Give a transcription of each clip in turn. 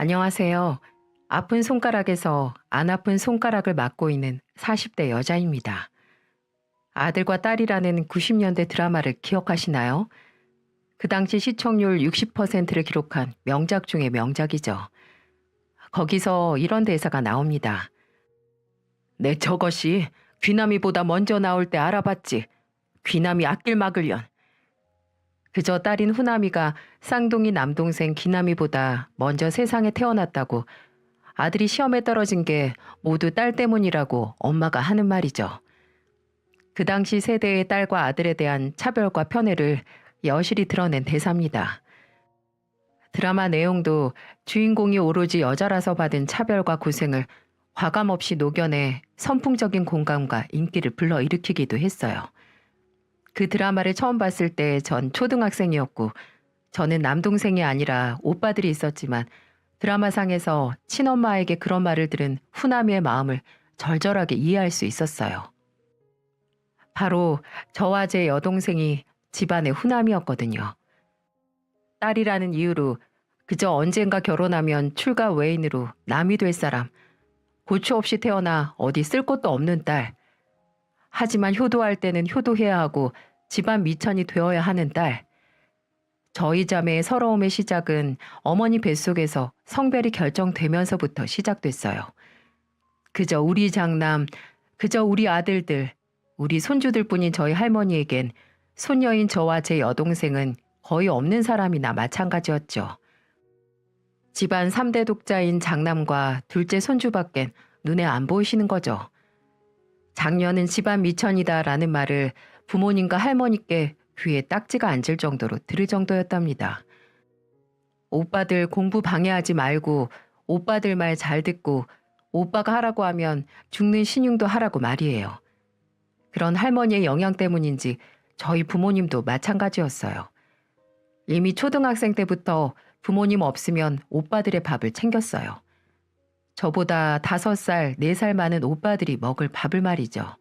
안녕하세요. 아픈 손가락에서 안 아픈 손가락을 맡고 있는 40대 여자입니다. 아들과 딸이라는 90년대 드라마를 기억하시나요? 그 당시 시청률 60%를 기록한 명작 중의 명작이죠. 거기서 이런 대사가 나옵니다. 내 저것이 귀남이보다 먼저 나올 때 알아봤지. 귀남이 앞길 막으련. 그저 딸인 후남이가 쌍둥이 남동생 기남이보다 먼저 세상에 태어났다고 아들이 시험에 떨어진 게 모두 딸 때문이라고 엄마가 하는 말이죠. 그 당시 세대의 딸과 아들에 대한 차별과 편애를 여실히 드러낸 대사입니다. 드라마 내용도 주인공이 오로지 여자라서 받은 차별과 고생을 과감없이 녹여내 선풍적인 공감과 인기를 불러일으키기도 했어요. 그 드라마를 처음 봤을 때 전 초등학생이었고 저는 남동생이 아니라 오빠들이 있었지만 드라마상에서 친엄마에게 그런 말을 들은 후남이의 마음을 절절하게 이해할 수 있었어요. 바로 저와 제 여동생이 집안의 후남이었거든요. 딸이라는 이유로 그저 언젠가 결혼하면 출가 외인으로 남이 될 사람, 고추 없이 태어나 어디 쓸 것도 없는 딸. 하지만 효도할 때는 효도해야 하고 집안 미천이 되어야 하는 딸. 저희 자매의 서러움의 시작은 어머니 뱃속에서 성별이 결정되면서부터 시작됐어요. 그저 우리 장남, 그저 우리 아들들, 우리 손주들 뿐인 저희 할머니에겐 손녀인 저와 제 여동생은 거의 없는 사람이나 마찬가지였죠. 집안 3대 독자인 장남과 둘째 손주밖엔 눈에 안 보이시는 거죠. 장녀는 집안 미천이다라는 말을 부모님과 할머니께 귀에 딱지가 앉을 정도로 들을 정도였답니다. 오빠들 공부 방해하지 말고 오빠들 말 잘 듣고 오빠가 하라고 하면 죽는 신용도 하라고 말이에요. 그런 할머니의 영향 때문인지 저희 부모님도 마찬가지였어요. 이미 초등학생 때부터 부모님 없으면 오빠들의 밥을 챙겼어요. 저보다 5살, 4살 많은 오빠들이 먹을 밥을 말이죠.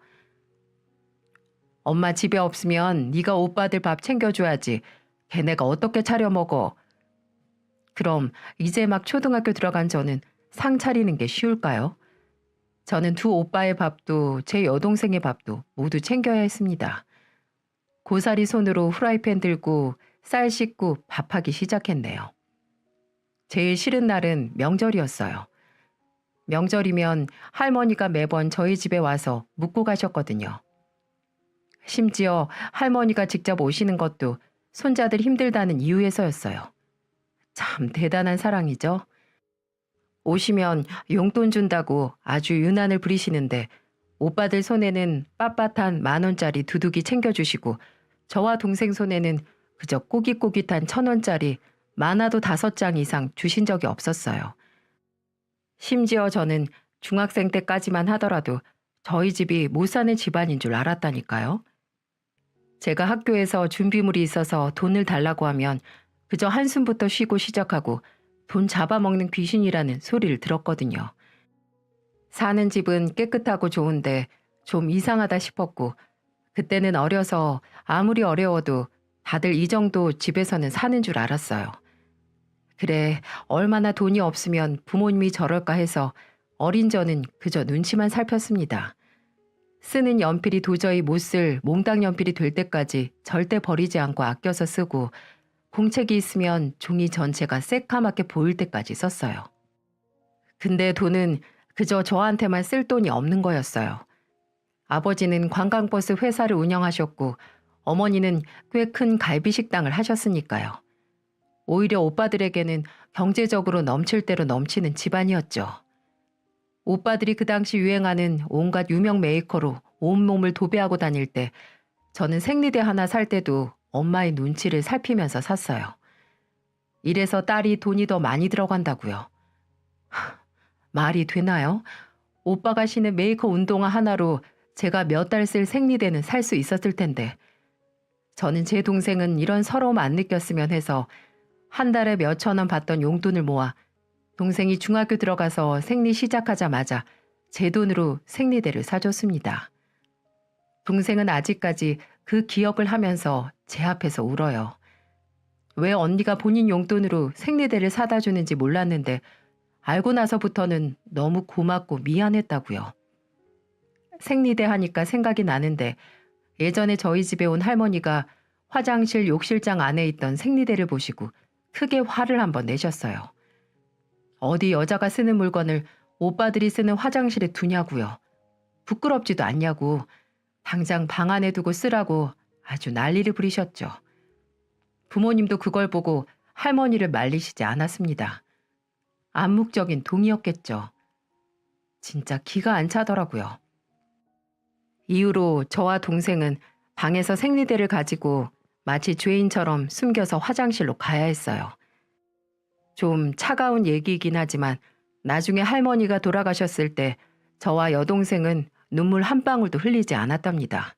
엄마 집에 없으면 네가 오빠들 밥 챙겨줘야지. 걔네가 어떻게 차려 먹어. 그럼 이제 막 초등학교 들어간 저는 상 차리는 게 쉬울까요? 저는 두 오빠의 밥도 제 여동생의 밥도 모두 챙겨야 했습니다. 고사리 손으로 후라이팬 들고 쌀 씻고 밥하기 시작했네요. 제일 싫은 날은 명절이었어요. 명절이면 할머니가 매번 저희 집에 와서 묵고 가셨거든요. 심지어 할머니가 직접 오시는 것도 손자들 힘들다는 이유에서였어요. 참 대단한 사랑이죠. 오시면 용돈 준다고 아주 유난을 부리시는데 오빠들 손에는 빳빳한 10,000원짜리 두둑이 챙겨주시고 저와 동생 손에는 그저 꼬깃꼬깃한 1,000원짜리 많아도 5장 이상 주신 적이 없었어요. 심지어 저는 중학생 때까지만 하더라도 저희 집이 못 사는 집안인 줄 알았다니까요. 제가 학교에서 준비물이 있어서 돈을 달라고 하면 그저 한숨부터 쉬고 시작하고 돈 잡아먹는 귀신이라는 소리를 들었거든요. 사는 집은 깨끗하고 좋은데 좀 이상하다 싶었고 그때는 어려서 아무리 어려워도 다들 이 정도 집에서는 사는 줄 알았어요. 그래, 얼마나 돈이 없으면 부모님이 저럴까 해서 어린 저는 그저 눈치만 살폈습니다. 쓰는 연필이 도저히 못 쓸 몽땅 연필이 될 때까지 절대 버리지 않고 아껴서 쓰고 공책이 있으면 종이 전체가 새까맣게 보일 때까지 썼어요. 근데 돈은 그저 저한테만 쓸 돈이 없는 거였어요. 아버지는 관광버스 회사를 운영하셨고 어머니는 꽤 큰 갈비식당을 하셨으니까요. 오히려 오빠들에게는 경제적으로 넘칠 대로 넘치는 집안이었죠. 오빠들이 그 당시 유행하는 온갖 유명 메이커로 온몸을 도배하고 다닐 때 저는 생리대 하나 살 때도 엄마의 눈치를 살피면서 샀어요. 이래서 딸이 돈이 더 많이 들어간다고요. 말이 되나요? 오빠가 신은 메이커 운동화 하나로 제가 몇 달 쓸 생리대는 살 수 있었을 텐데 저는 제 동생은 이런 서러움 안 느꼈으면 해서 한 달에 몇천 원 받던 용돈을 모아 동생이 중학교 들어가서 생리 시작하자마자 제 돈으로 생리대를 사줬습니다. 동생은 아직까지 그 기억을 하면서 제 앞에서 울어요. 왜 언니가 본인 용돈으로 생리대를 사다 주는지 몰랐는데 알고 나서부터는 너무 고맙고 미안했다고요. 생리대 하니까 생각이 나는데 예전에 저희 집에 온 할머니가 화장실 욕실장 안에 있던 생리대를 보시고 크게 화를 한번 내셨어요. 어디 여자가 쓰는 물건을 오빠들이 쓰는 화장실에 두냐고요. 부끄럽지도 않냐고 당장 방 안에 두고 쓰라고 아주 난리를 부리셨죠. 부모님도 그걸 보고 할머니를 말리시지 않았습니다. 암묵적인 동의였겠죠. 진짜 기가 안 차더라고요. 이후로 저와 동생은 방에서 생리대를 가지고 마치 죄인처럼 숨겨서 화장실로 가야 했어요. 좀 차가운 얘기이긴 하지만 나중에 할머니가 돌아가셨을 때 저와 여동생은 눈물 한 방울도 흘리지 않았답니다.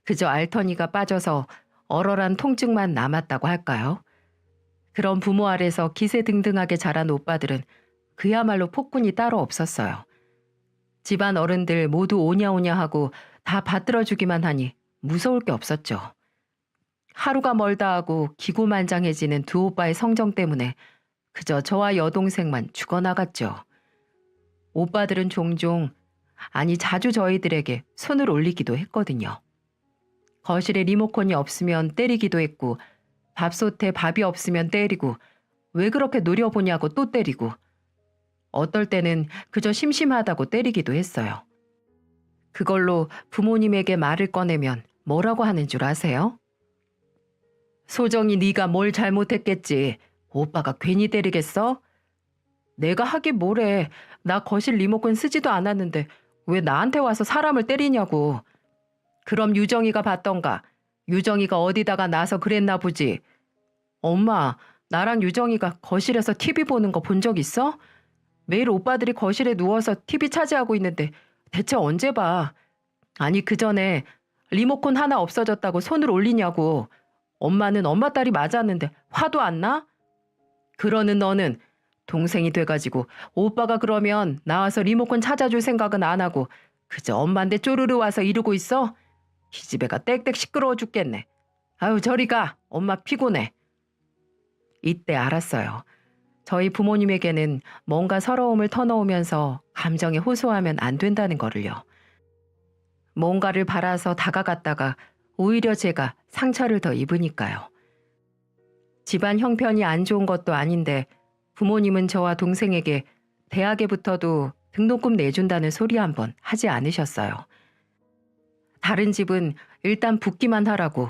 그저 알터니가 빠져서 얼얼한 통증만 남았다고 할까요? 그런 부모 아래서 기세등등하게 자란 오빠들은 그야말로 폭군이 따로 없었어요. 집안 어른들 모두 오냐오냐 하고 다 받들어주기만 하니 무서울 게 없었죠. 하루가 멀다 하고 기고만장해지는 두 오빠의 성정 때문에 그저 저와 여동생만 죽어나갔죠. 오빠들은 종종, 아니 자주 저희들에게 손을 올리기도 했거든요. 거실에 리모컨이 없으면 때리기도 했고 밥솥에 밥이 없으면 때리고 왜 그렇게 노려보냐고 또 때리고 어떨 때는 그저 심심하다고 때리기도 했어요. 그걸로 부모님에게 말을 꺼내면 뭐라고 하는 줄 아세요? 소정이 네가 뭘 잘못했겠지. 오빠가 괜히 때리겠어? 내가 하긴 뭐래. 나 거실 리모컨 쓰지도 않았는데 왜 나한테 와서 사람을 때리냐고. 그럼 유정이가 봤던가. 유정이가 어디다가 나서 그랬나 보지. 엄마, 나랑 유정이가 거실에서 TV 보는 거 본 적 있어? 매일 오빠들이 거실에 누워서 TV 차지하고 있는데 대체 언제 봐? 아니 그 전에 리모컨 하나 없어졌다고 손을 올리냐고. 엄마는 엄마 딸이 맞았는데 화도 안 나? 그러는 너는 동생이 돼가지고 오빠가 그러면 나와서 리모컨 찾아줄 생각은 안 하고 그저 엄마한테 쪼르르 와서 이러고 있어? 기집애가 땡땡 시끄러워 죽겠네. 아유 저리 가. 엄마 피곤해. 이때 알았어요. 저희 부모님에게는 뭔가 서러움을 터놓으면서 감정에 호소하면 안 된다는 거를요. 뭔가를 바라서 다가갔다가 오히려 제가 상처를 더 입으니까요. 집안 형편이 안 좋은 것도 아닌데 부모님은 저와 동생에게 대학에 붙어도 등록금 내준다는 소리 한번 하지 않으셨어요. 다른 집은 일단 붙기만 하라고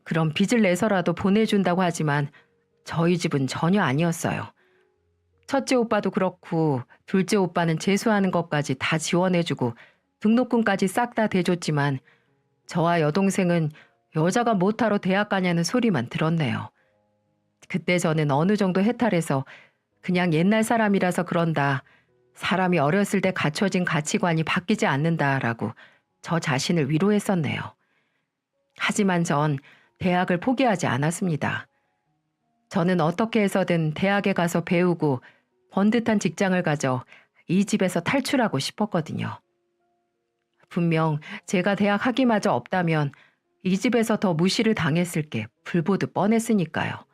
그럼 빚을 내서라도 보내준다고 하지만 저희 집은 전혀 아니었어요. 첫째 오빠도 그렇고 둘째 오빠는 재수하는 것까지 다 지원해주고 등록금까지 싹 다 대줬지만 저와 여동생은 여자가 못하러 대학 가냐는 소리만 들었네요. 그때 저는 어느 정도 해탈해서 그냥 옛날 사람이라서 그런다. 사람이 어렸을 때 갖춰진 가치관이 바뀌지 않는다라고 저 자신을 위로했었네요. 하지만 전 대학을 포기하지 않았습니다. 저는 어떻게 해서든 대학에 가서 배우고 번듯한 직장을 가져 이 집에서 탈출하고 싶었거든요. 분명 제가 대학 학위마저 없다면 이 집에서 더 무시를 당했을 게 불보듯 뻔했으니까요.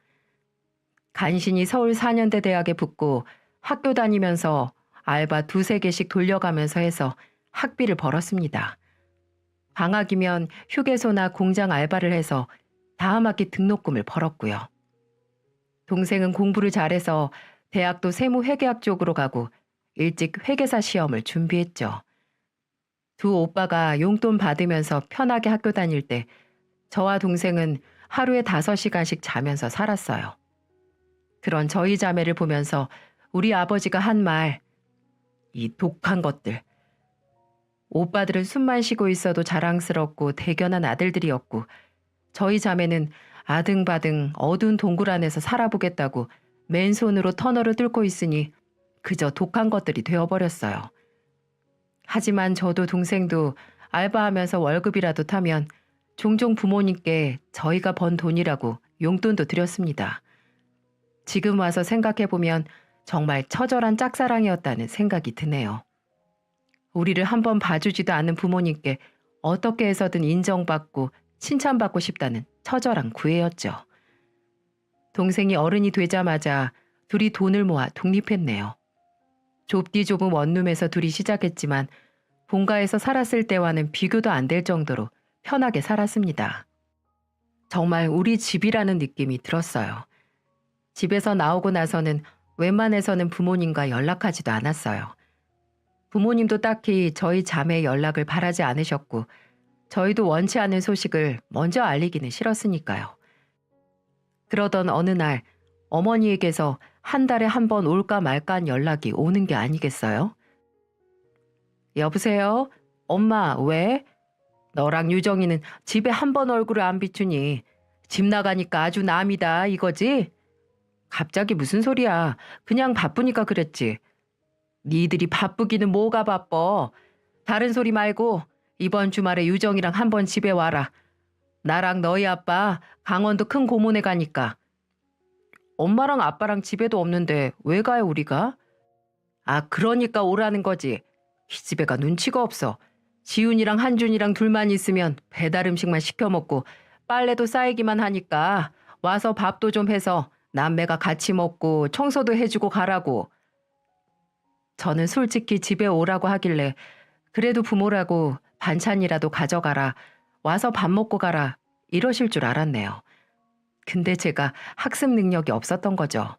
간신히 서울 4년대 대학에 붙고 학교 다니면서 알바 2~3개씩 돌려가면서 해서 학비를 벌었습니다. 방학이면 휴게소나 공장 알바를 해서 다음 학기 등록금을 벌었고요. 동생은 공부를 잘해서 대학도 세무회계학 쪽으로 가고 일찍 회계사 시험을 준비했죠. 두 오빠가 용돈 받으면서 편하게 학교 다닐 때 저와 동생은 하루에 5시간씩 자면서 살았어요. 그런 저희 자매를 보면서 우리 아버지가 한 말, 이 독한 것들. 오빠들은 숨만 쉬고 있어도 자랑스럽고 대견한 아들들이었고 저희 자매는 아등바등 어두운 동굴 안에서 살아보겠다고 맨손으로 터널을 뚫고 있으니 그저 독한 것들이 되어버렸어요. 하지만 저도 동생도 알바하면서 월급이라도 타면 종종 부모님께 저희가 번 돈이라고 용돈도 드렸습니다. 지금 와서 생각해보면 정말 처절한 짝사랑이었다는 생각이 드네요. 우리를 한번 봐주지도 않은 부모님께 어떻게 해서든 인정받고 칭찬받고 싶다는 처절한 구애였죠. 동생이 어른이 되자마자 둘이 돈을 모아 독립했네요. 좁디 좁은 원룸에서 둘이 시작했지만 본가에서 살았을 때와는 비교도 안 될 정도로 편하게 살았습니다. 정말 우리 집이라는 느낌이 들었어요. 집에서 나오고 나서는 웬만해서는 부모님과 연락하지도 않았어요. 부모님도 딱히 저희 자매 연락을 바라지 않으셨고 저희도 원치 않은 소식을 먼저 알리기는 싫었으니까요. 그러던 어느 날 어머니에게서 한 달에 한 번 올까 말까한 연락이 오는 게 아니겠어요? 여보세요? 엄마, 왜? 너랑 유정이는 집에 한 번 얼굴을 안 비추니 집 나가니까 아주 남이다 이거지? 갑자기 무슨 소리야. 그냥 바쁘니까 그랬지. 니들이 바쁘기는 뭐가 바빠. 다른 소리 말고 이번 주말에 유정이랑 한번 집에 와라. 나랑 너희 아빠 강원도 큰 고모네 가니까. 엄마랑 아빠랑 집에도 없는데 왜 가요 우리가? 아 그러니까 오라는 거지. 기집애가 눈치가 없어. 지훈이랑 한준이랑 둘만 있으면 배달 음식만 시켜 먹고 빨래도 쌓이기만 하니까 와서 밥도 좀 해서 남매가 같이 먹고 청소도 해주고 가라고. 저는 솔직히 집에 오라고 하길래 그래도 부모라고 반찬이라도 가져가라. 와서 밥 먹고 가라. 이러실 줄 알았네요. 근데 제가 학습 능력이 없었던 거죠.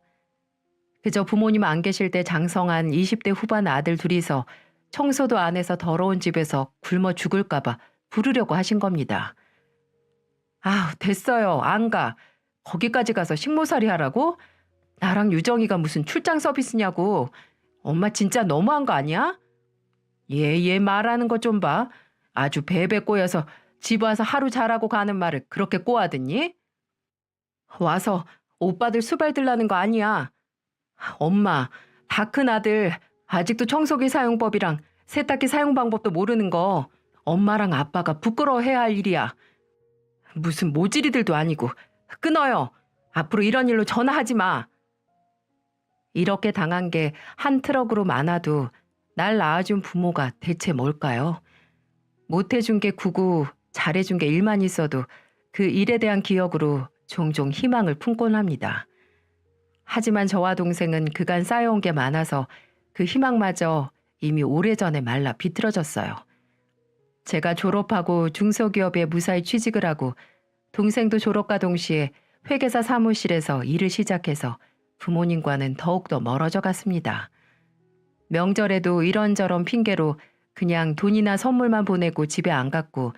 그저 부모님 안 계실 때 장성한 20대 후반 아들 둘이서 청소도 안 해서 더러운 집에서 굶어 죽을까봐 부르려고 하신 겁니다. 아, 됐어요. 안 가. 거기까지 가서 식모살이 하라고? 나랑 유정이가 무슨 출장 서비스냐고. 엄마 진짜 너무한 거 아니야? 얘 말하는 거 좀 봐. 아주 베베 꼬여서 집 와서 하루 자라고 가는 말을 그렇게 꼬아듣니? 와서 오빠들 수발 들라는 거 아니야. 엄마, 다 큰 아들 아직도 청소기 사용법이랑 세탁기 사용 방법도 모르는 거 엄마랑 아빠가 부끄러워해야 할 일이야. 무슨 모질이들도 아니고. 끊어요. 앞으로 이런 일로 전화하지 마. 이렇게 당한 게 한 트럭으로 많아도 날 낳아준 부모가 대체 뭘까요? 못해준 게 구구, 잘해준 게 일만 있어도 그 일에 대한 기억으로 종종 희망을 품곤 합니다. 하지만 저와 동생은 그간 쌓여온 게 많아서 그 희망마저 이미 오래전에 말라 비틀어졌어요. 제가 졸업하고 중소기업에 무사히 취직을 하고 동생도 졸업과 동시에 회계사 사무실에서 일을 시작해서 부모님과는 더욱더 멀어져 갔습니다. 명절에도 이런저런 핑계로 그냥 돈이나 선물만 보내고 집에 안 갔고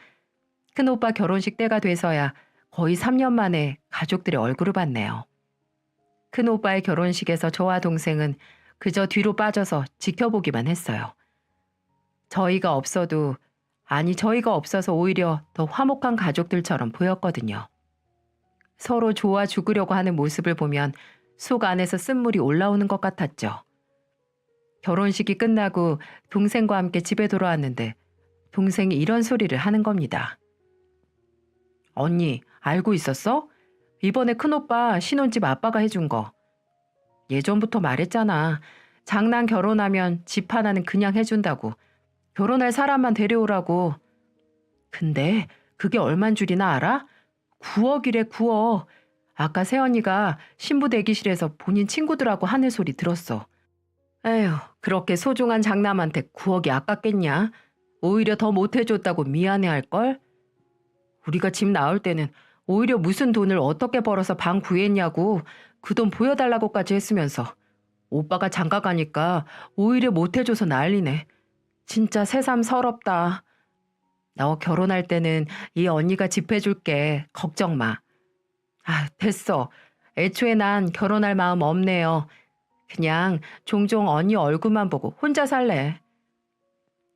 큰오빠 결혼식 때가 돼서야 거의 3년 만에 가족들의 얼굴을 봤네요. 큰오빠의 결혼식에서 저와 동생은 그저 뒤로 빠져서 지켜보기만 했어요. 저희가 없어도 저희가 없어서 오히려 더 화목한 가족들처럼 보였거든요. 서로 좋아 죽으려고 하는 모습을 보면 속 안에서 쓴물이 올라오는 것 같았죠. 결혼식이 끝나고 동생과 함께 집에 돌아왔는데 동생이 이런 소리를 하는 겁니다. 언니, 알고 있었어? 이번에 큰오빠 신혼집 아빠가 해준 거. 예전부터 말했잖아. 장남 결혼하면 집 하나는 그냥 해준다고. 결혼할 사람만 데려오라고. 근데 그게 얼만 줄이나 알아? 9억이래 9억. 아까 새언니가 신부 대기실에서 본인 친구들하고 하는 소리 들었어. 에휴, 그렇게 소중한 장남한테 9억이 아깝겠냐? 오히려 더 못해줬다고 미안해할걸? 우리가 집 나올 때는 오히려 무슨 돈을 어떻게 벌어서 방 구했냐고 그 돈 보여달라고까지 했으면서 오빠가 장가 가니까 오히려 못해줘서 난리네. 진짜 새삼 서럽다. 너 결혼할 때는 이 언니가 집 해줄게. 걱정 마. 아, 됐어. 애초에 난 결혼할 마음 없네요. 그냥 종종 언니 얼굴만 보고 혼자 살래.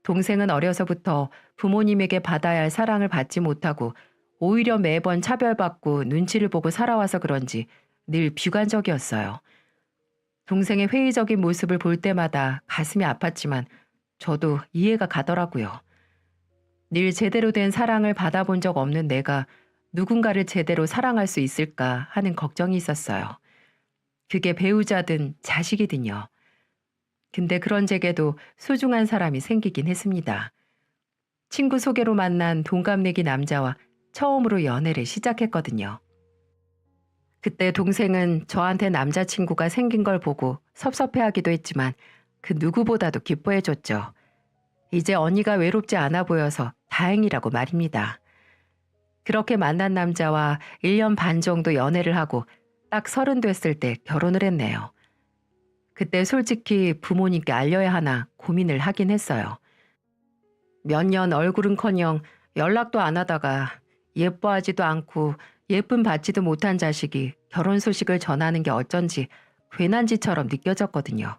동생은 어려서부터 부모님에게 받아야 할 사랑을 받지 못하고 오히려 매번 차별받고 눈치를 보고 살아와서 그런지 늘 비관적이었어요. 동생의 회의적인 모습을 볼 때마다 가슴이 아팠지만 저도 이해가 가더라고요. 늘 제대로 된 사랑을 받아본 적 없는 내가 누군가를 제대로 사랑할 수 있을까 하는 걱정이 있었어요. 그게 배우자든 자식이든요. 근데 그런 제게도 소중한 사람이 생기긴 했습니다. 친구 소개로 만난 동갑내기 남자와 처음으로 연애를 시작했거든요. 그때 동생은 저한테 남자친구가 생긴 걸 보고 섭섭해하기도 했지만 그 누구보다도 기뻐해줬죠. 이제 언니가 외롭지 않아 보여서 다행이라고 말입니다. 그렇게 만난 남자와 1년 반 정도 연애를 하고 딱 30 됐을 때 결혼을 했네요. 그때 솔직히 부모님께 알려야 하나 고민을 하긴 했어요. 몇 년 얼굴은커녕 연락도 안 하다가 예뻐하지도 않고 예쁨 받지도 못한 자식이 결혼 소식을 전하는 게 어쩐지 괜한 짓처럼 느껴졌거든요.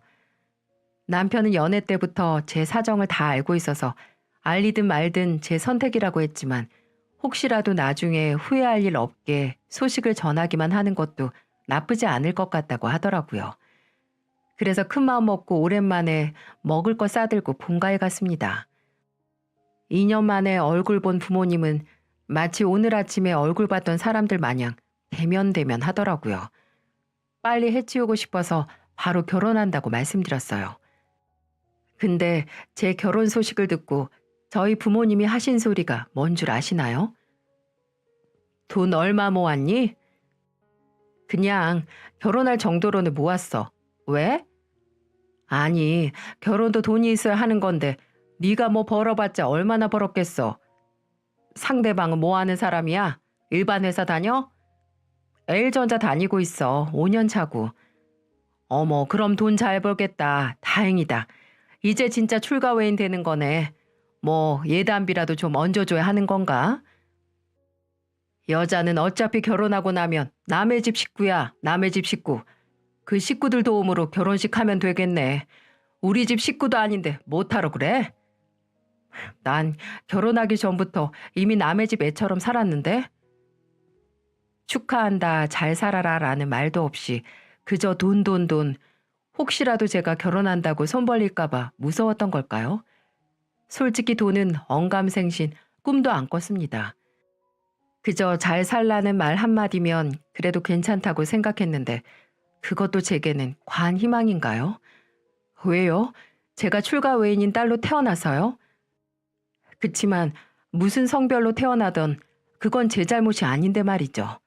남편은 연애 때부터 제 사정을 다 알고 있어서 알리든 말든 제 선택이라고 했지만 혹시라도 나중에 후회할 일 없게 소식을 전하기만 하는 것도 나쁘지 않을 것 같다고 하더라고요. 그래서 큰마음 먹고 오랜만에 먹을 거 싸들고 본가에 갔습니다. 2년 만에 얼굴 본 부모님은 마치 오늘 아침에 얼굴 봤던 사람들 마냥 대면대면 하더라고요. 빨리 해치우고 싶어서 바로 결혼한다고 말씀드렸어요. 근데 제 결혼 소식을 듣고 저희 부모님이 하신 소리가 뭔 줄 아시나요? 돈 얼마 모았니? 그냥 결혼할 정도로는 모았어. 왜? 아니, 결혼도 돈이 있어야 하는 건데 네가 뭐 벌어봤자 얼마나 벌었겠어. 상대방은 뭐 하는 사람이야? 일반 회사 다녀? L전자 다니고 있어. 5년 차고. 어머, 그럼 돈 잘 벌겠다. 다행이다. 이제 진짜 출가 외인 되는 거네. 뭐 예단비라도 좀 얹어줘야 하는 건가? 여자는 어차피 결혼하고 나면 남의 집 식구야. 남의 집 식구. 그 식구들 도움으로 결혼식 하면 되겠네. 우리 집 식구도 아닌데 못하러 그래? 난 결혼하기 전부터 이미 남의 집 애처럼 살았는데? 축하한다, 잘 살아라 라는 말도 없이 그저 돈, 돈, 돈. 혹시라도 제가 결혼한다고 손 벌릴까봐 무서웠던 걸까요? 솔직히 돈은 언감생신, 꿈도 안 꿨습니다. 그저 잘 살라는 말 한마디면 그래도 괜찮다고 생각했는데 그것도 제게는 과한 희망인가요? 왜요? 제가 출가 외인인 딸로 태어나서요? 그치만 무슨 성별로 태어나던 그건 제 잘못이 아닌데 말이죠.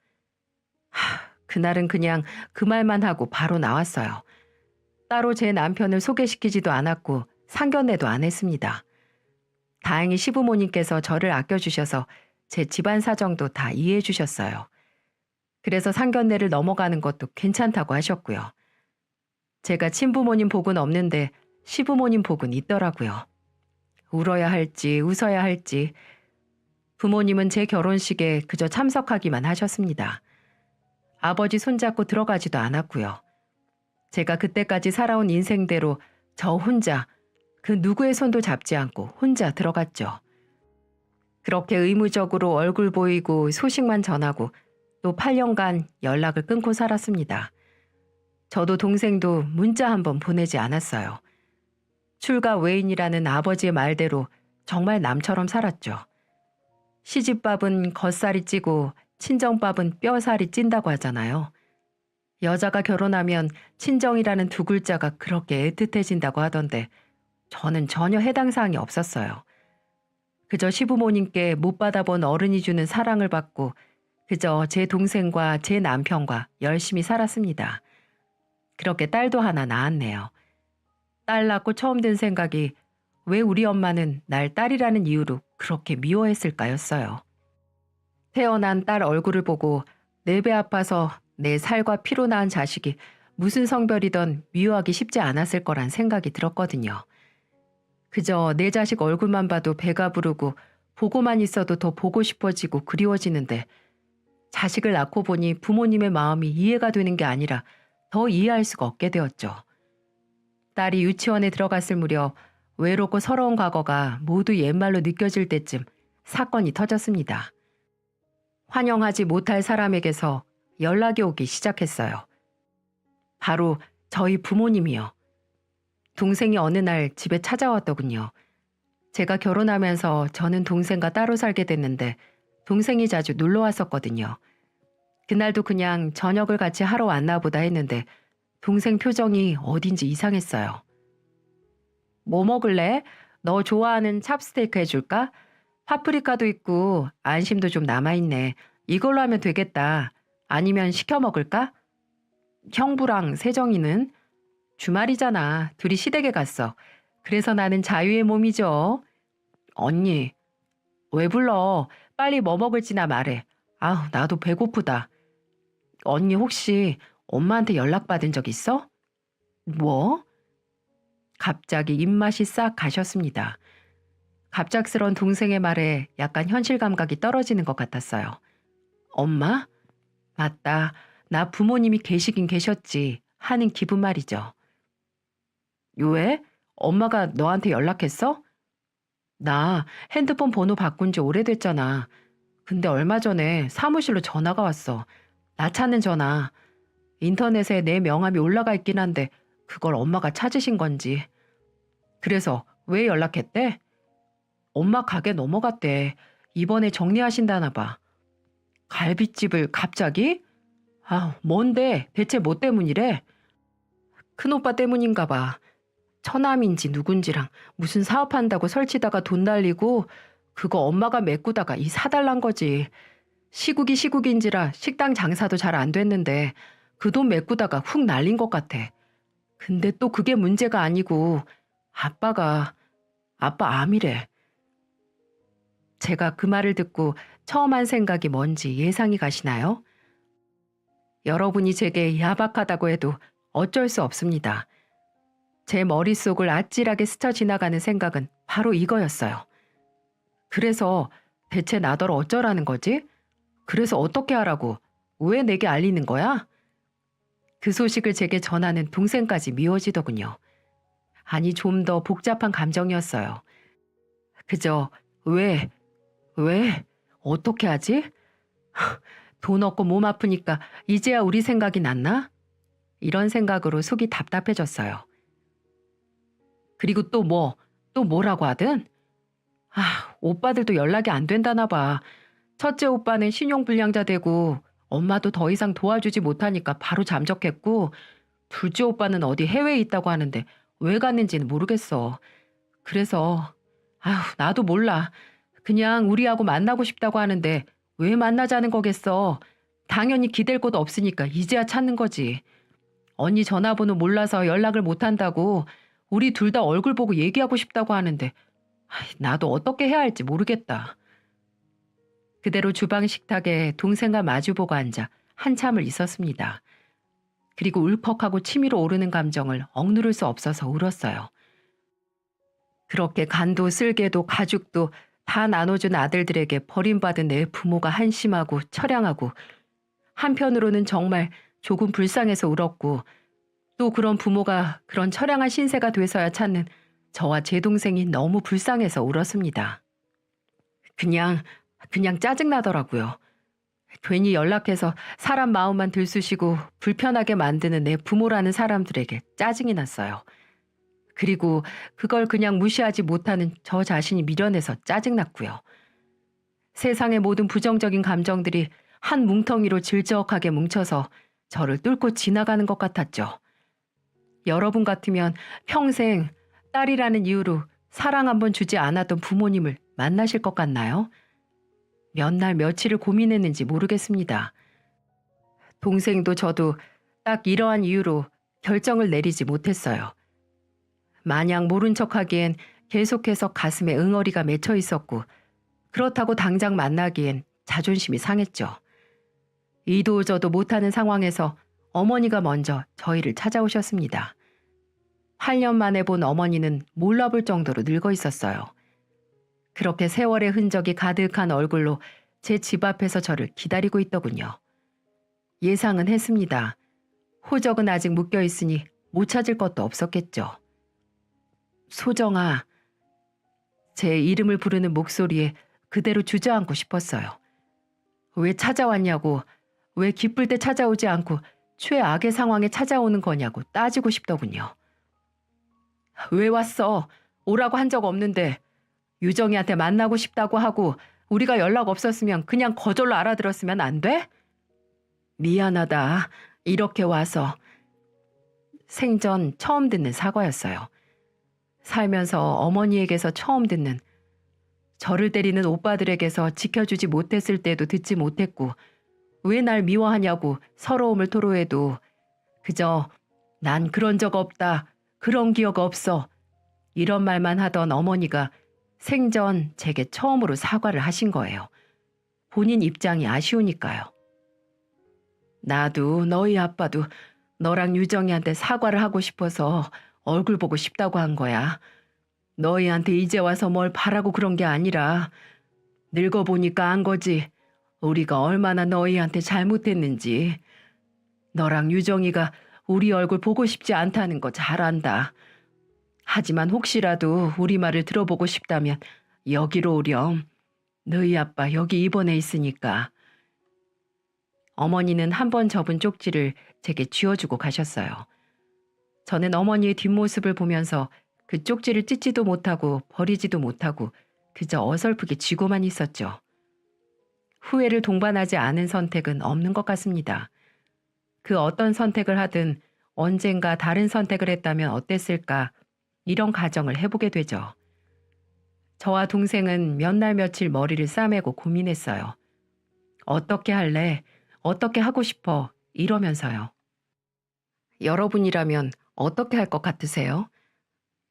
그날은 그냥 그 말만 하고 바로 나왔어요. 따로 제 남편을 소개시키지도 않았고 상견례도 안 했습니다. 다행히 시부모님께서 저를 아껴주셔서 제 집안 사정도 다 이해해 주셨어요. 그래서 상견례를 넘어가는 것도 괜찮다고 하셨고요. 제가 친부모님 복은 없는데 시부모님 복은 있더라고요. 울어야 할지 웃어야 할지 부모님은 제 결혼식에 그저 참석하기만 하셨습니다. 아버지 손잡고 들어가지도 않았고요. 제가 그때까지 살아온 인생대로 저 혼자 그 누구의 손도 잡지 않고 혼자 들어갔죠. 그렇게 의무적으로 얼굴 보이고 소식만 전하고 또 8년간 연락을 끊고 살았습니다. 저도 동생도 문자 한 번 보내지 않았어요. 출가 외인이라는 아버지의 말대로 정말 남처럼 살았죠. 시집밥은 겉살이 찌고 친정밥은 뼈살이 찐다고 하잖아요. 여자가 결혼하면 친정이라는 두 글자가 그렇게 애틋해진다고 하던데 저는 전혀 해당 사항이 없었어요. 그저 시부모님께 못 받아본 어른이 주는 사랑을 받고 그저 제 동생과 제 남편과 열심히 살았습니다. 그렇게 딸도 하나 낳았네요. 딸 낳고 처음 든 생각이 왜 우리 엄마는 날 딸이라는 이유로 그렇게 미워했을까였어요. 태어난 딸 얼굴을 보고 내 배 아파서 내 살과 피로 낳은 자식이 무슨 성별이든 미워하기 쉽지 않았을 거란 생각이 들었거든요. 그저 내 자식 얼굴만 봐도 배가 부르고 보고만 있어도 더 보고 싶어지고 그리워지는데 자식을 낳고 보니 부모님의 마음이 이해가 되는 게 아니라 더 이해할 수가 없게 되었죠. 딸이 유치원에 들어갔을 무렵 외롭고 서러운 과거가 모두 옛말로 느껴질 때쯤 사건이 터졌습니다. 환영하지 못할 사람에게서 연락이 오기 시작했어요. 바로 저희 부모님이요. 동생이 어느 날 집에 찾아왔더군요. 제가 결혼하면서 저는 동생과 따로 살게 됐는데 동생이 자주 놀러 왔었거든요. 그날도 그냥 저녁을 같이 하러 왔나 보다 했는데 동생 표정이 어딘지 이상했어요. 뭐 먹을래? 너 좋아하는 찹스테이크 해줄까? 파프리카도 있고 안심도 좀 남아있네. 이걸로 하면 되겠다. 아니면 시켜 먹을까? 형부랑 세정이는? 주말이잖아. 둘이 시댁에 갔어. 그래서 나는 자유의 몸이죠. 언니, 왜 불러? 빨리 뭐 먹을지나 말해. 아우, 나도 배고프다. 언니 혹시 엄마한테 연락받은 적 있어? 뭐? 갑자기 입맛이 싹 가셨습니다. 갑작스런 동생의 말에 약간 현실 감각이 떨어지는 것 같았어요. 엄마? 맞다. 나 부모님이 계시긴 계셨지. 하는 기분 말이죠. 왜? 엄마가 너한테 연락했어? 나 핸드폰 번호 바꾼 지 오래됐잖아. 근데 얼마 전에 사무실로 전화가 왔어. 나 찾는 전화. 인터넷에 내 명함이 올라가 있긴 한데 그걸 엄마가 찾으신 건지. 그래서 왜 연락했대? 엄마 가게 넘어갔대. 이번에 정리하신다나 봐. 갈빗집을 갑자기? 아, 뭔데? 대체 뭐 때문이래? 큰오빠 때문인가 봐. 처남인지 누군지랑 무슨 사업한다고 설치다가 돈 날리고 그거 엄마가 메꾸다가 이 사달란 거지. 시국이 시국인지라 식당 장사도 잘 안 됐는데 그 돈 메꾸다가 훅 날린 것 같아. 근데 또 그게 문제가 아니고 아빠 암이래. 제가 그 말을 듣고 처음 한 생각이 뭔지 예상이 가시나요? 여러분이 제게 야박하다고 해도 어쩔 수 없습니다. 제 머릿속을 아찔하게 스쳐 지나가는 생각은 바로 이거였어요. 그래서 대체 나더러 어쩌라는 거지? 그래서 어떻게 하라고? 왜 내게 알리는 거야? 그 소식을 제게 전하는 동생까지 미워지더군요. 아니, 좀 더 복잡한 감정이었어요. 그저 왜, 왜, 어떻게 하지? 돈 없고 몸 아프니까 이제야 우리 생각이 났나? 이런 생각으로 속이 답답해졌어요. 그리고 또 뭐라고 하든? 아, 오빠들도 연락이 안 된다나 봐. 첫째 오빠는 신용불량자 되고 엄마도 더 이상 도와주지 못하니까 바로 잠적했고 둘째 오빠는 어디 해외에 있다고 하는데 왜 갔는지는 모르겠어. 그래서 아휴, 나도 몰라. 그냥 우리하고 만나고 싶다고 하는데 왜 만나자는 거겠어. 당연히 기댈 곳 없으니까 이제야 찾는 거지. 언니 전화번호 몰라서 연락을 못 한다고 우리 둘 다 얼굴 보고 얘기하고 싶다고 하는데 나도 어떻게 해야 할지 모르겠다. 그대로 주방 식탁에 동생과 마주보고 앉아 한참을 있었습니다. 그리고 울컥하고 치밀어 오르는 감정을 억누를 수 없어서 울었어요. 그렇게 간도 쓸개도 가죽도 다 나눠준 아들들에게 버림받은 내 부모가 한심하고 처량하고 한편으로는 정말 조금 불쌍해서 울었고 또 그런 부모가 그런 처량한 신세가 돼서야 찾는 저와 제 동생이 너무 불쌍해서 울었습니다. 그냥 짜증나더라고요. 괜히 연락해서 사람 마음만 들쑤시고 불편하게 만드는 내 부모라는 사람들에게 짜증이 났어요. 그리고 그걸 그냥 무시하지 못하는 저 자신이 미련해서 짜증났고요. 세상의 모든 부정적인 감정들이 한 뭉텅이로 질적하게 뭉쳐서 저를 뚫고 지나가는 것 같았죠. 여러분 같으면 평생 딸이라는 이유로 사랑 한번 주지 않았던 부모님을 만나실 것 같나요? 몇 날 며칠을 고민했는지 모르겠습니다. 동생도 저도 딱 이러한 이유로 결정을 내리지 못했어요. 마냥 모른 척하기엔 계속해서 가슴에 응어리가 맺혀 있었고 그렇다고 당장 만나기엔 자존심이 상했죠. 이도저도 못하는 상황에서 어머니가 먼저 저희를 찾아오셨습니다. 8년 만에 본 어머니는 몰라볼 정도로 늙어 있었어요. 그렇게 세월의 흔적이 가득한 얼굴로 제 집 앞에서 저를 기다리고 있더군요. 예상은 했습니다. 호적은 아직 묶여 있으니 못 찾을 것도 없었겠죠. 소정아, 제 이름을 부르는 목소리에 그대로 주저앉고 싶었어요. 왜 찾아왔냐고, 왜 기쁠 때 찾아오지 않고 최악의 상황에 찾아오는 거냐고 따지고 싶더군요. 왜 왔어? 오라고 한 적 없는데 유정이한테 만나고 싶다고 하고 우리가 연락 없었으면 그냥 거절로 알아들었으면 안 돼? 미안하다. 이렇게 와서. 생전 처음 듣는 사과였어요. 살면서 어머니에게서 처음 듣는, 저를 때리는 오빠들에게서 지켜주지 못했을 때도 듣지 못했고 왜 날 미워하냐고 서러움을 토로해도 그저 난 그런 적 없다. 그런 기억 없어. 이런 말만 하던 어머니가 생전 제게 처음으로 사과를 하신 거예요. 본인 입장이 아쉬우니까요. 나도 너희 아빠도 너랑 유정이한테 사과를 하고 싶어서 얼굴 보고 싶다고 한 거야. 너희한테 이제 와서 뭘 바라고 그런 게 아니라 늙어보니까 안 거지. 우리가 얼마나 너희한테 잘못했는지. 너랑 유정이가 우리 얼굴 보고 싶지 않다는 거 잘 안다. 하지만 혹시라도 우리 말을 들어보고 싶다면 여기로 오렴. 너희 아빠 여기 입원해 있으니까. 어머니는 한 번 접은 쪽지를 제게 쥐어주고 가셨어요. 저는 어머니의 뒷모습을 보면서 그 쪽지를 찢지도 못하고 버리지도 못하고 그저 어설프게 쥐고만 있었죠. 후회를 동반하지 않은 선택은 없는 것 같습니다. 그 어떤 선택을 하든 언젠가 다른 선택을 했다면 어땠을까 이런 가정을 해보게 되죠. 저와 동생은 몇 날 며칠 머리를 싸매고 고민했어요. 어떻게 할래? 어떻게 하고 싶어? 이러면서요. 여러분이라면 어떻게 할 것 같으세요?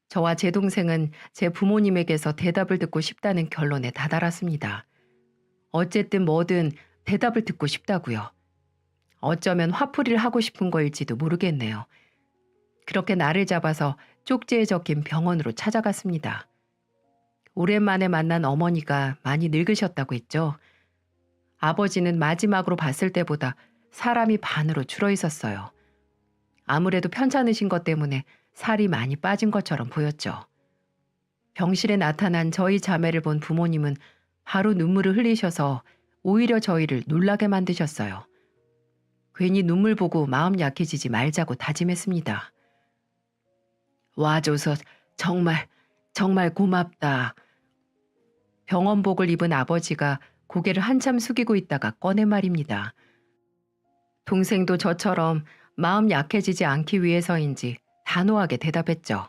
저와 제 동생은 제 부모님에게서 대답을 듣고 싶다는 결론에 다다랐습니다. 어쨌든 뭐든 대답을 듣고 싶다고요. 어쩌면 화풀이를 하고 싶은 거일지도 모르겠네요. 그렇게 날을 잡아서 쪽지에 적힌 병원으로 찾아갔습니다. 오랜만에 만난 어머니가 많이 늙으셨다고 했죠. 아버지는 마지막으로 봤을 때보다 사람이 반으로 줄어 있었어요. 아무래도 편찮으신 것 때문에 살이 많이 빠진 것처럼 보였죠. 병실에 나타난 저희 자매를 본 부모님은 바로 눈물을 흘리셔서 오히려 저희를 놀라게 만드셨어요. 괜히 눈물 보고 마음 약해지지 말자고 다짐했습니다. 와줘서 정말 고맙다. 병원복을 입은 아버지가 고개를 한참 숙이고 있다가 꺼낸 말입니다. 동생도 저처럼 마음 약해지지 않기 위해서인지 단호하게 대답했죠.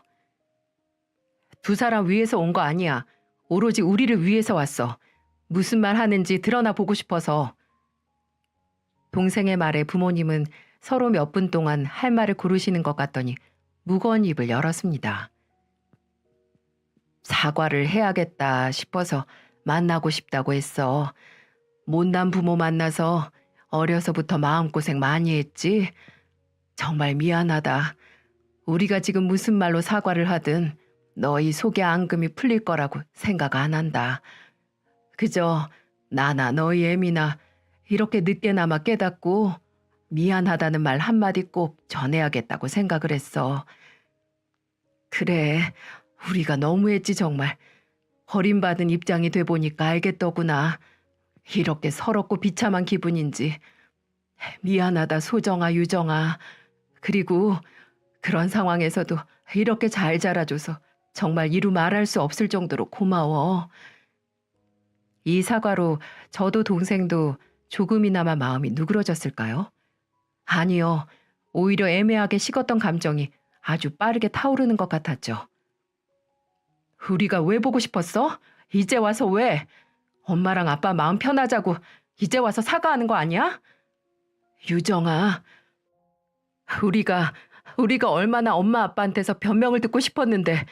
두 사람 위해서 온 거 아니야. 오로지 우리를 위해서 왔어. 무슨 말 하는지 드러나 보고 싶어서. 동생의 말에 부모님은 서로 몇 분 동안 할 말을 고르시는 것 같더니 무거운 입을 열었습니다. 사과를 해야겠다 싶어서 만나고 싶다고 했어. 못난 부모 만나서 어려서부터 마음고생 많이 했지. 정말 미안하다. 우리가 지금 무슨 말로 사과를 하든 너희 속의 앙금이 풀릴 거라고 생각 안 한다. 그저 나나 너희 애미나 이렇게 늦게나마 깨닫고 미안하다는 말 한마디 꼭 전해야겠다고 생각을 했어. 그래, 우리가 너무했지 정말. 버림받은 입장이 돼보니까 알겠더구나. 이렇게 서럽고 비참한 기분인지. 미안하다 소정아 유정아. 그리고 그런 상황에서도 이렇게 잘 자라줘서 정말 이루 말할 수 없을 정도로 고마워. 이 사과로 저도 동생도 조금이나마 마음이 누그러졌을까요? 아니요. 오히려 애매하게 식었던 감정이 아주 빠르게 타오르는 것 같았죠. 우리가 왜 보고 싶었어? 이제 와서 왜? 엄마랑 아빠 마음 편하자고 이제 와서 사과하는 거 아니야? 유정아, 우리가 얼마나 엄마 아빠한테서 변명을 듣고 싶었는데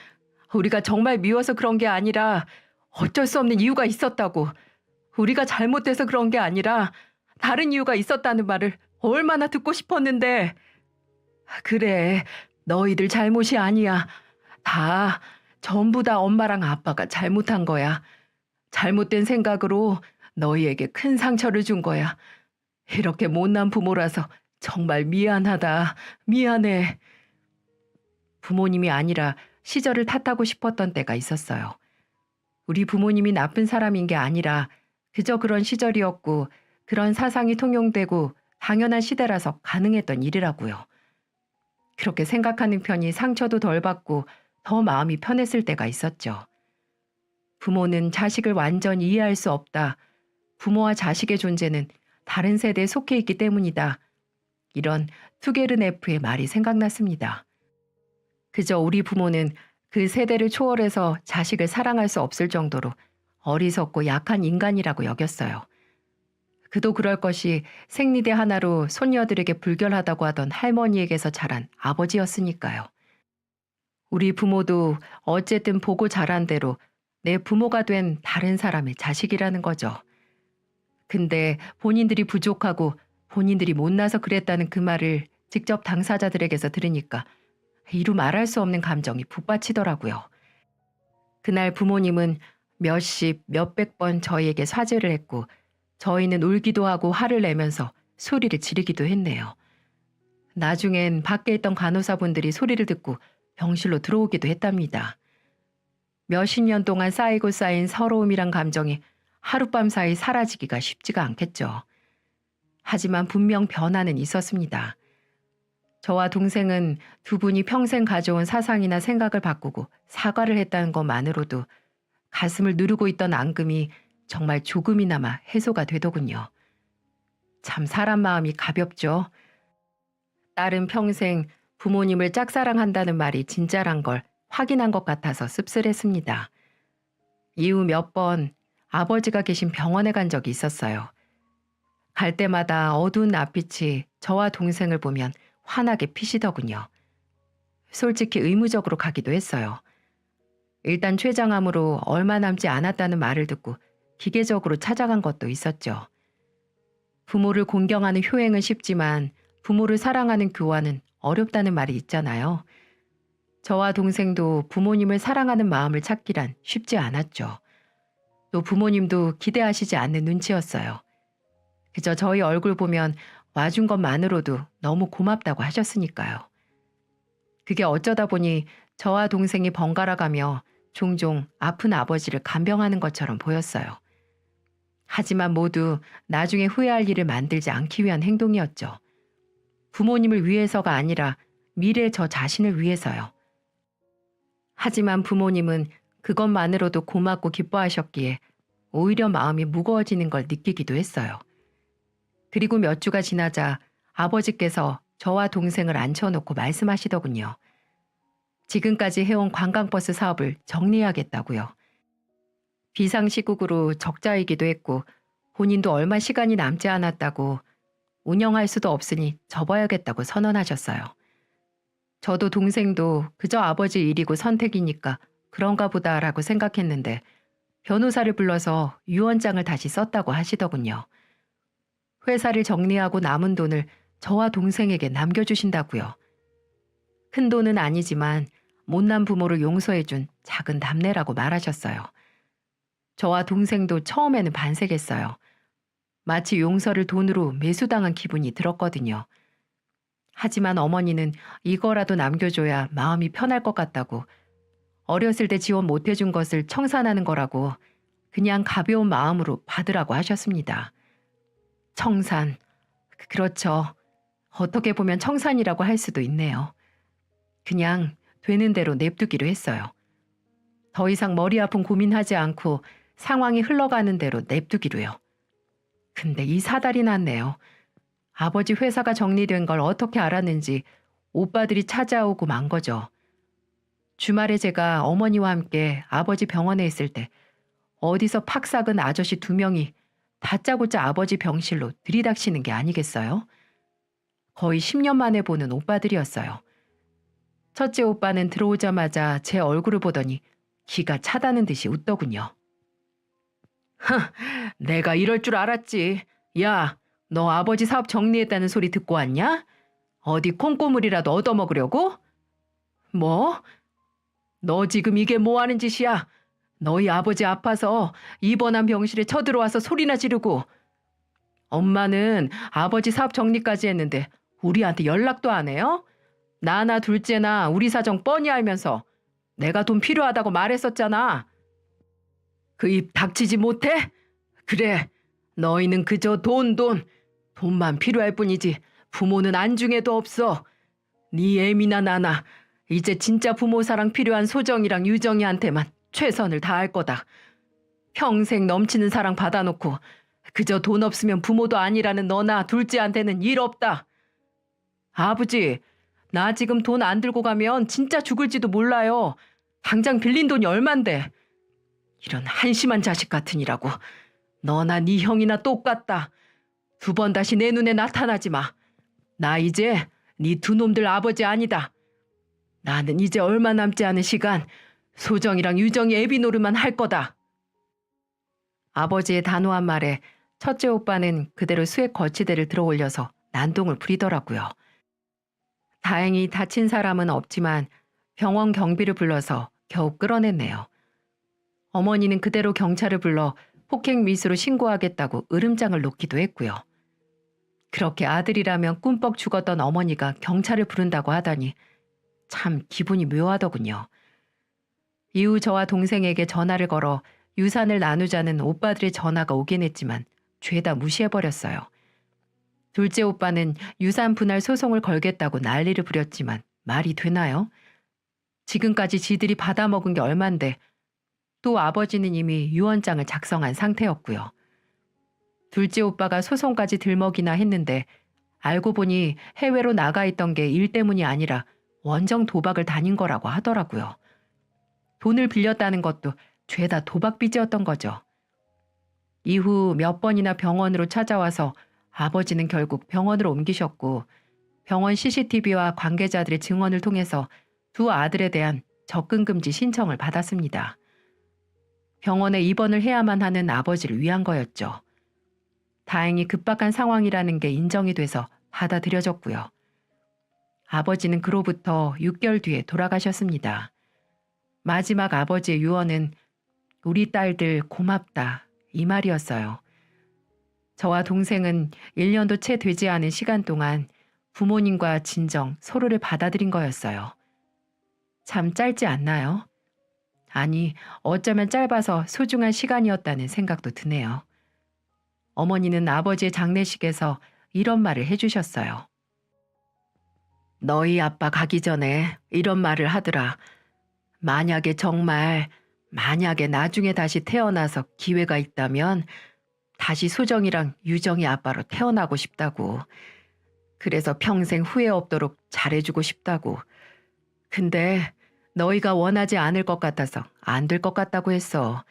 우리가 정말 미워서 그런 게 아니라 어쩔 수 없는 이유가 있었다고. 우리가 잘못돼서 그런 게 아니라 다른 이유가 있었다는 말을 얼마나 듣고 싶었는데. 그래, 너희들 잘못이 아니야. 전부 다 엄마랑 아빠가 잘못한 거야. 잘못된 생각으로 너희에게 큰 상처를 준 거야. 이렇게 못난 부모라서 정말 미안하다. 미안해. 부모님이 아니라 시절을 탓하고 싶었던 때가 있었어요. 우리 부모님이 나쁜 사람인 게 아니라 그저 그런 시절이었고 그런 사상이 통용되고 당연한 시대라서 가능했던 일이라고요. 그렇게 생각하는 편이 상처도 덜 받고 더 마음이 편했을 때가 있었죠. 부모는 자식을 완전히 이해할 수 없다. 부모와 자식의 존재는 다른 세대에 속해 있기 때문이다. 이런 투게르네프의 말이 생각났습니다. 그저 우리 부모는 그 세대를 초월해서 자식을 사랑할 수 없을 정도로 어리석고 약한 인간이라고 여겼어요. 그도 그럴 것이 생리대 하나로 손녀들에게 불결하다고 하던 할머니에게서 자란 아버지였으니까요. 우리 부모도 어쨌든 보고 자란 대로 내 부모가 된 다른 사람의 자식이라는 거죠. 근데 본인들이 부족하고 본인들이 못나서 그랬다는 그 말을 직접 당사자들에게서 들으니까 이루 말할 수 없는 감정이 북받치더라고요. 그날 부모님은 몇십, 몇백 번 저희에게 사죄를 했고 저희는 울기도 하고 화를 내면서 소리를 지르기도 했네요. 나중엔 밖에 있던 간호사분들이 소리를 듣고 병실로 들어오기도 했답니다. 몇십 년 동안 쌓이고 쌓인 서러움이란 감정이 하룻밤 사이 사라지기가 쉽지가 않겠죠. 하지만 분명 변화는 있었습니다. 저와 동생은 두 분이 평생 가져온 사상이나 생각을 바꾸고 사과를 했다는 것만으로도 가슴을 누르고 있던 앙금이 정말 조금이나마 해소가 되더군요. 참 사람 마음이 가볍죠. 딸은 평생 부모님을 짝사랑한다는 말이 진짜란 걸 확인한 것 같아서 씁쓸했습니다. 이후 몇 번 아버지가 계신 병원에 간 적이 있었어요. 갈 때마다 어두운 낯빛이 저와 동생을 보면 환하게 피시더군요. 솔직히 의무적으로 가기도 했어요. 일단 췌장암으로 얼마 남지 않았다는 말을 듣고 기계적으로 찾아간 것도 있었죠. 부모를 공경하는 효행은 쉽지만 부모를 사랑하는 교환은 어렵다는 말이 있잖아요. 저와 동생도 부모님을 사랑하는 마음을 찾기란 쉽지 않았죠. 또 부모님도 기대하시지 않는 눈치였어요. 그저 저희 얼굴 보면 와준 것만으로도 너무 고맙다고 하셨으니까요. 그게 어쩌다 보니 저와 동생이 번갈아가며 종종 아픈 아버지를 간병하는 것처럼 보였어요. 하지만 모두 나중에 후회할 일을 만들지 않기 위한 행동이었죠. 부모님을 위해서가 아니라 미래의 저 자신을 위해서요. 하지만 부모님은 그것만으로도 고맙고 기뻐하셨기에 오히려 마음이 무거워지는 걸 느끼기도 했어요. 그리고 몇 주가 지나자 아버지께서 저와 동생을 앉혀놓고 말씀하시더군요. 지금까지 해온 관광버스 사업을 정리해야겠다고요. 비상시국으로 적자이기도 했고 본인도 얼마 시간이 남지 않았다고 운영할 수도 없으니 접어야겠다고 선언하셨어요. 저도 동생도 그저 아버지 일이고 선택이니까 그런가 보다라고 생각했는데 변호사를 불러서 유언장을 다시 썼다고 하시더군요. 회사를 정리하고 남은 돈을 저와 동생에게 남겨주신다고요. 큰 돈은 아니지만 못난 부모를 용서해준 작은 답례라고 말하셨어요. 저와 동생도 처음에는 반색했어요. 마치 용서를 돈으로 매수당한 기분이 들었거든요. 하지만 어머니는 이거라도 남겨줘야 마음이 편할 것 같다고 어렸을 때 지원 못해준 것을 청산하는 거라고 그냥 가벼운 마음으로 받으라고 하셨습니다. 청산. 그렇죠. 어떻게 보면 청산이라고 할 수도 있네요. 그냥 되는 대로 냅두기로 했어요. 더 이상 머리 아픈 고민하지 않고 상황이 흘러가는 대로 냅두기로요. 근데 이 사달이 났네요. 아버지 회사가 정리된 걸 어떻게 알았는지 오빠들이 찾아오고 만 거죠. 주말에 제가 어머니와 함께 아버지 병원에 있을 때 어디서 팍삭은 아저씨 2명이 다짜고짜 아버지 병실로 들이닥치는 게 아니겠어요? 거의 10년 만에 보는 오빠들이었어요. 첫째 오빠는 들어오자마자 제 얼굴을 보더니 기가 차다는 듯이 웃더군요. 내가 이럴 줄 알았지. 야, 너 아버지 사업 정리했다는 소리 듣고 왔냐? 어디 콩고물이라도 얻어먹으려고? 뭐? 너 지금 이게 뭐 하는 짓이야? 너희 아버지 아파서 입원한 병실에 쳐들어와서 소리나 지르고. 엄마는 아버지 사업 정리까지 했는데 우리한테 연락도 안 해요? 나나 둘째나 우리 사정 뻔히 알면서 내가 돈 필요하다고 말했었잖아. 그 입 닥치지 못해? 그래, 너희는 그저 돈만 필요할 뿐이지 부모는 안중에도 없어. 네 애미나 나나 이제 진짜 부모 사랑 필요한 소정이랑 유정이한테만 최선을 다할 거다. 평생 넘치는 사랑 받아놓고 그저 돈 없으면 부모도 아니라는 너나 둘째한테는 일 없다. 아버지, 나 지금 돈 안 들고 가면 진짜 죽을지도 몰라요. 당장 빌린 돈이 얼만데. 이런 한심한 자식 같으니라고. 너나 네 형이나 똑같다. 두 번 다시 내 눈에 나타나지 마. 나 이제 네 두 놈들 아버지 아니다. 나는 이제 얼마 남지 않은 시간 소정이랑 유정이 애비 노릇만 할 거다. 아버지의 단호한 말에 첫째 오빠는 그대로 수액 거치대를 들어 올려서 난동을 부리더라고요. 다행히 다친 사람은 없지만 병원 경비를 불러서 겨우 끌어냈네요. 어머니는 그대로 경찰을 불러 폭행 미수로 신고하겠다고 으름장을 놓기도 했고요. 그렇게 아들이라면 꿈뻑 죽었던 어머니가 경찰을 부른다고 하다니 참 기분이 묘하더군요. 이후 저와 동생에게 전화를 걸어 유산을 나누자는 오빠들의 전화가 오긴 했지만 죄다 무시해버렸어요. 둘째 오빠는 유산 분할 소송을 걸겠다고 난리를 부렸지만 말이 되나요? 지금까지 지들이 받아먹은 게 얼만데 또 아버지는 이미 유언장을 작성한 상태였고요. 둘째 오빠가 소송까지 들먹이나 했는데 알고 보니 해외로 나가 있던 게 일 때문이 아니라 원정 도박을 다닌 거라고 하더라고요. 돈을 빌렸다는 것도 죄다 도박빚이었던 거죠. 이후 몇 번이나 병원으로 찾아와서 아버지는 결국 병원으로 옮기셨고 병원 CCTV와 관계자들의 증언을 통해서 두 아들에 대한 접근금지 신청을 받았습니다. 병원에 입원을 해야만 하는 아버지를 위한 거였죠. 다행히 급박한 상황이라는 게 인정이 돼서 받아들여졌고요. 아버지는 그로부터 6개월 뒤에 돌아가셨습니다. 마지막 아버지의 유언은 우리 딸들 고맙다 이 말이었어요. 저와 동생은 1년도 채 되지 않은 시간 동안 부모님과 진정 서로를 받아들인 거였어요. 참 짧지 않나요? 아니, 어쩌면 짧아서 소중한 시간이었다는 생각도 드네요. 어머니는 아버지의 장례식에서 이런 말을 해주셨어요. 너희 아빠 가기 전에 이런 말을 하더라. 만약에 나중에 다시 태어나서 기회가 있다면 다시 소정이랑 유정이 아빠로 태어나고 싶다고. 그래서 평생 후회 없도록 잘해주고 싶다고. 근데 너희가 원하지 않을 것 같아서 안 될 것 같다고 했어.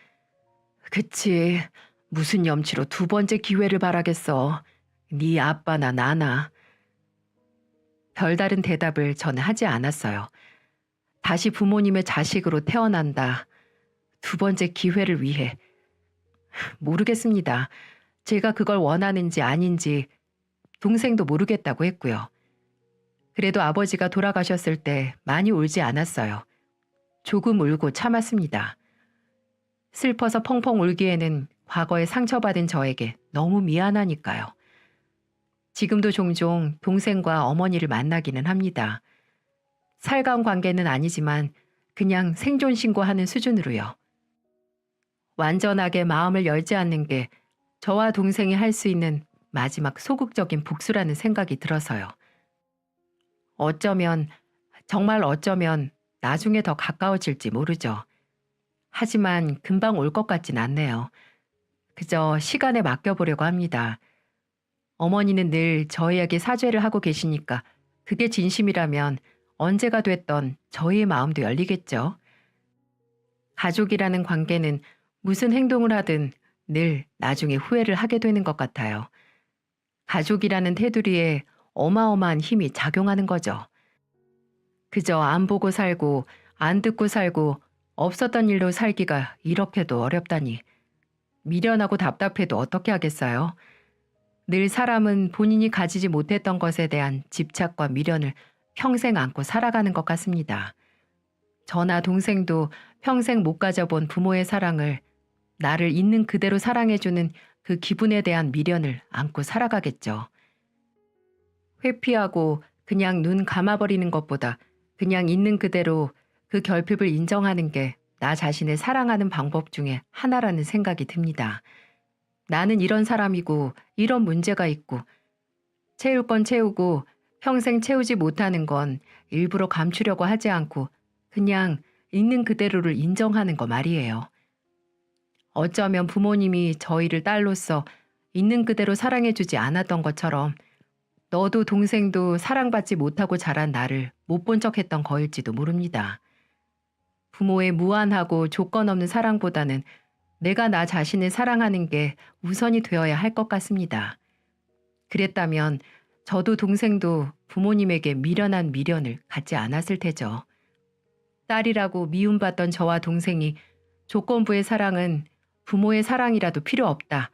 그치. 무슨 염치로 두 번째 기회를 바라겠어. 네 아빠나 나나. 별다른 대답을 저는 하지 않았어요. 다시 부모님의 자식으로 태어난다. 두 번째 기회를 위해. 모르겠습니다. 제가 그걸 원하는지 아닌지 동생도 모르겠다고 했고요. 그래도 아버지가 돌아가셨을 때 많이 울지 않았어요. 조금 울고 참았습니다. 슬퍼서 펑펑 울기에는 과거에 상처받은 저에게 너무 미안하니까요. 지금도 종종 동생과 어머니를 만나기는 합니다. 살가운 관계는 아니지만 그냥 생존 신고하는 수준으로요. 완전하게 마음을 열지 않는 게 저와 동생이 할 수 있는 마지막 소극적인 복수라는 생각이 들어서요. 정말 어쩌면 나중에 더 가까워질지 모르죠. 하지만 금방 올 것 같진 않네요. 그저 시간에 맡겨보려고 합니다. 어머니는 늘 저희에게 사죄를 하고 계시니까 그게 진심이라면 언제가 됐던 저희의 마음도 열리겠죠. 가족이라는 관계는 무슨 행동을 하든 늘 나중에 후회를 하게 되는 것 같아요. 가족이라는 테두리에 어마어마한 힘이 작용하는 거죠. 그저 안 보고 살고 안 듣고 살고 없었던 일로 살기가 이렇게도 어렵다니. 미련하고 답답해도 어떻게 하겠어요? 늘 사람은 본인이 가지지 못했던 것에 대한 집착과 미련을 평생 안고 살아가는 것 같습니다. 저나 동생도 평생 못 가져본 부모의 사랑을 나를 있는 그대로 사랑해주는 그 기분에 대한 미련을 안고 살아가겠죠. 회피하고 그냥 눈 감아버리는 것보다 그냥 있는 그대로 그 결핍을 인정하는 게 나 자신을 사랑하는 방법 중에 하나라는 생각이 듭니다. 나는 이런 사람이고 이런 문제가 있고 채울 건 채우고 평생 채우지 못하는 건 일부러 감추려고 하지 않고 그냥 있는 그대로를 인정하는 거 말이에요. 어쩌면 부모님이 저희를 딸로서 있는 그대로 사랑해주지 않았던 것처럼 너도 동생도 사랑받지 못하고 자란 나를 못 본 척했던 거일지도 모릅니다. 부모의 무한하고 조건 없는 사랑보다는 내가 나 자신을 사랑하는 게 우선이 되어야 할 것 같습니다. 그랬다면 저도 동생도 부모님에게 미련한 미련을 갖지 않았을 테죠. 딸이라고 미움받던 저와 동생이 조건부의 사랑은 부모의 사랑이라도 필요 없다.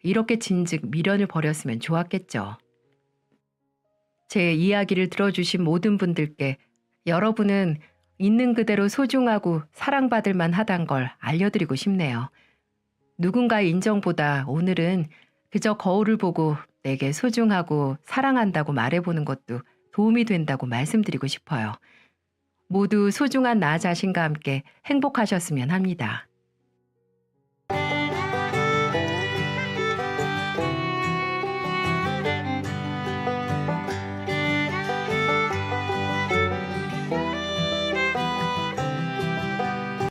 이렇게 진즉 미련을 버렸으면 좋았겠죠. 제 이야기를 들어주신 모든 분들께 여러분은 있는 그대로 소중하고 사랑받을 만하단 걸 알려드리고 싶네요. 누군가의 인정보다 오늘은 그저 거울을 보고 내게 소중하고 사랑한다고 말해보는 것도 도움이 된다고 말씀드리고 싶어요. 모두 소중한 나 자신과 함께 행복하셨으면 합니다.